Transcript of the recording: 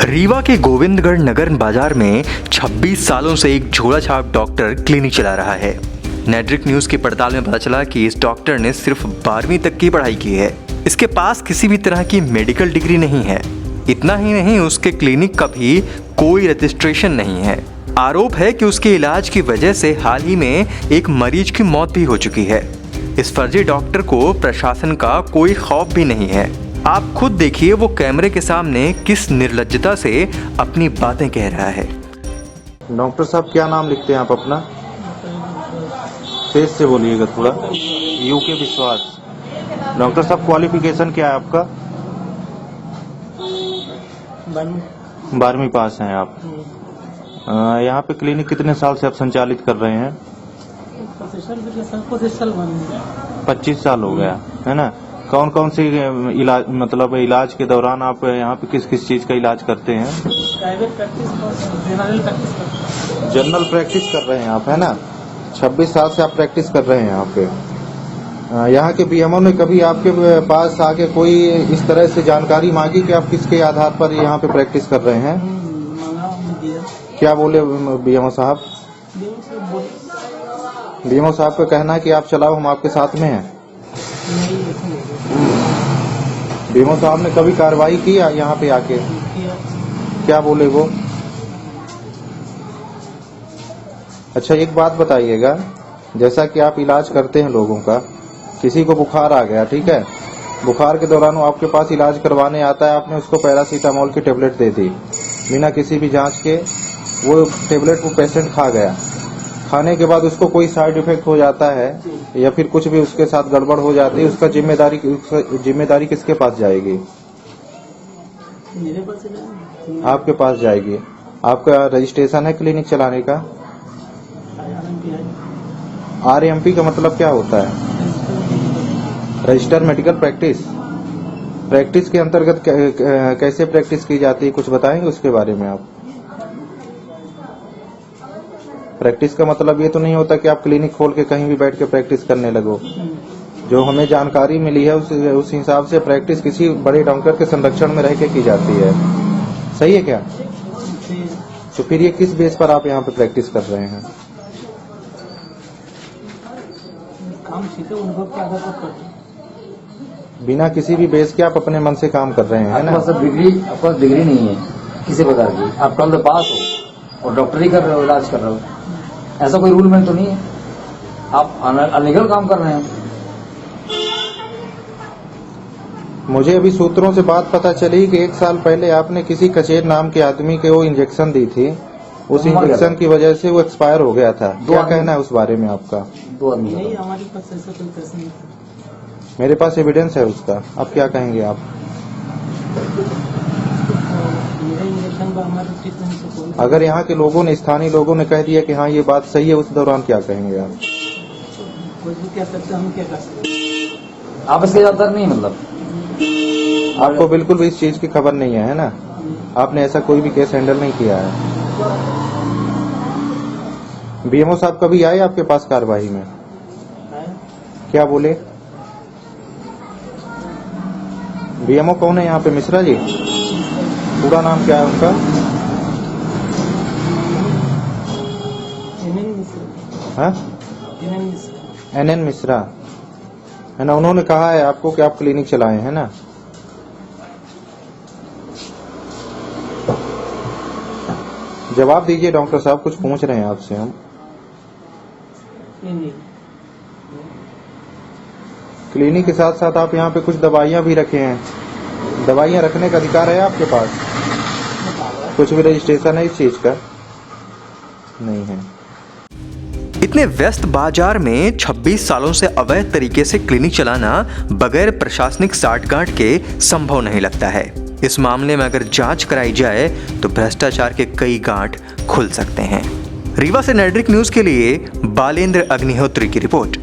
रीवा के गोविंदगढ़ नगर बाजार में 26 सालों से एक झोला छाप डॉक्टर क्लिनिक चला रहा है। नेटरिक न्यूज की पड़ताल में पता चला कि इस डॉक्टर ने सिर्फ 12वीं तक की पढ़ाई की है। इसके पास किसी भी तरह की मेडिकल डिग्री नहीं है। इतना ही नहीं, उसके क्लिनिक का भी कोई रजिस्ट्रेशन नहीं है। आरोप है कि उसके इलाज की वजह से हाल ही में एक मरीज की मौत भी हो चुकी है। इस फर्जी डॉक्टर को प्रशासन का कोई खौफ भी नहीं है। आप खुद देखिए वो कैमरे के सामने किस निर्लज्जता से अपनी बातें कह रहा है। डॉक्टर साहब, क्या नाम लिखते हैं आप अपना? तेज से बोलिएगा थोड़ा। यूके विश्वास। डॉक्टर साहब, क्वालिफिकेशन क्या है आपका? 12वीं पास हैं आप। यहाँ पे क्लिनिक कितने साल से आप संचालित कर रहे हैं? 25 साल हो गया है ना। कौन कौन सी इलाज, मतलब इलाज के दौरान आप यहाँ पे किस किस चीज का इलाज करते हैं? प्राइवेट प्रैक्टिस और जनरल प्रैक्टिस कर रहे हैं आप, है ना। 26 साल से आप प्रैक्टिस कर रहे हैं यहाँ पे। यहाँ के बीएमओ ने कभी आपके पास आके कोई इस तरह से जानकारी मांगी कि आप किसके आधार पर यहाँ पे प्रैक्टिस कर रहे हैं? क्या बोले बीएमओ साहब? बीएमओ साहब का कहना है कि आप चलाओ, हम आपके साथ में हैं। बीएमओ साहब ने कभी कार्रवाई की यहाँ पे आके? क्या बोले वो? अच्छा, एक बात बताइएगा, जैसा कि आप इलाज करते हैं लोगों का, किसी को बुखार आ गया, ठीक है, बुखार के दौरान वो आपके पास इलाज करवाने आता है, आपने उसको पैरासीटामोल की टेबलेट दे दी बिना किसी भी जांच के। वो टेबलेट वो पेशेंट खा गया, खाने के बाद उसको कोई साइड इफेक्ट हो जाता है या फिर कुछ भी उसके साथ गड़बड़ हो जाती है, उसका जिम्मेदारी किसके पास जाएगी? मेरे पास आपके पास जाएगी। आपका रजिस्ट्रेशन है क्लिनिक चलाने का? RMP का मतलब क्या होता है? Register medical practice. प्रैक्टिस के अंतर्गत कैसे प्रैक्टिस की जाती है, कुछ बताएंगे उसके बारे में आप? प्रैक्टिस का मतलब ये तो नहीं होता कि आप क्लिनिक खोल के कहीं भी बैठ के प्रैक्टिस करने लगो। जो हमें जानकारी मिली है उस हिसाब से प्रैक्टिस किसी बड़े डॉक्टर के संरक्षण में रह के की जाती है। सही है क्या? तो फिर ये किस बेस पर आप यहाँ पे प्रैक्टिस कर रहे हैं? काम सीधे अनुभव के आधार पर करते हैं। बिना किसी भी बेस के आप अपने मन से काम कर रहे हैं, है ना? आपके पास डिग्री नहीं है किसी प्रकार की, आप 12th पास हो और डॉक्टरी कर रहे हो, इलाज कर रहे हो, ऐसा कोई रूल में तो नहीं है। आप अनलीगल काम कर रहे हैं। मुझे अभी सूत्रों से बात पता चली कि 1 साल पहले आपने किसी कचेर नाम के आदमी के वो इंजेक्शन दी थी, उस इंजेक्शन की वजह से वो एक्सपायर हो गया था। क्या कहना है उस बारे में आपका? 2 आदमी नहीं, हमारे पास ऐसा कोई पैसा नहीं। मेरे पास एविडेंस है उसका। अब क्या कहेंगे आप? मेरा इंजेक्शन का हमारे ट्रीटमेंट से कोई अगर यहाँ के लोगों ने, स्थानीय लोगों ने कह दिया कि हाँ ये बात सही है, उस दौरान क्या कहेंगे आप? कुछ भी कह सकते, हम क्या कर सकते? आप इसके ज्यादातर नहीं, मतलब आपको बिल्कुल भी इस चीज की खबर नहीं है ना? आपने ऐसा कोई भी केस हैंडल नहीं किया है। बीएमओ साहब कभी आए आपके पास कार्रवाई में? क्या बोले? बीएमओ कौन है यहाँ पे? मिश्रा जी। पूरा नाम क्या है उनका? NN मिश्रा, है ना। उन्होंने कहा है आपको कि आप क्लिनिक चलाए, है ना? जवाब दीजिए डॉक्टर साहब, कुछ पूछ रहे हैं आपसे हम। नहीं। क्लिनिक के साथ साथ आप यहाँ पे कुछ दवाइयाँ भी रखे हैं। दवाइयाँ रखने का अधिकार है आपके पास? कुछ भी रजिस्ट्रेशन है इस चीज का? नहीं है। इतने व्यस्त बाजार में 26 सालों से अवैध तरीके से क्लिनिक चलाना बगैर प्रशासनिक साठगांठ के संभव नहीं लगता है। इस मामले में अगर जांच कराई जाए तो भ्रष्टाचार के कई गांठ खुल सकते हैं। रीवा से नेटरिक न्यूज के लिए बालेंद्र अग्निहोत्री की रिपोर्ट।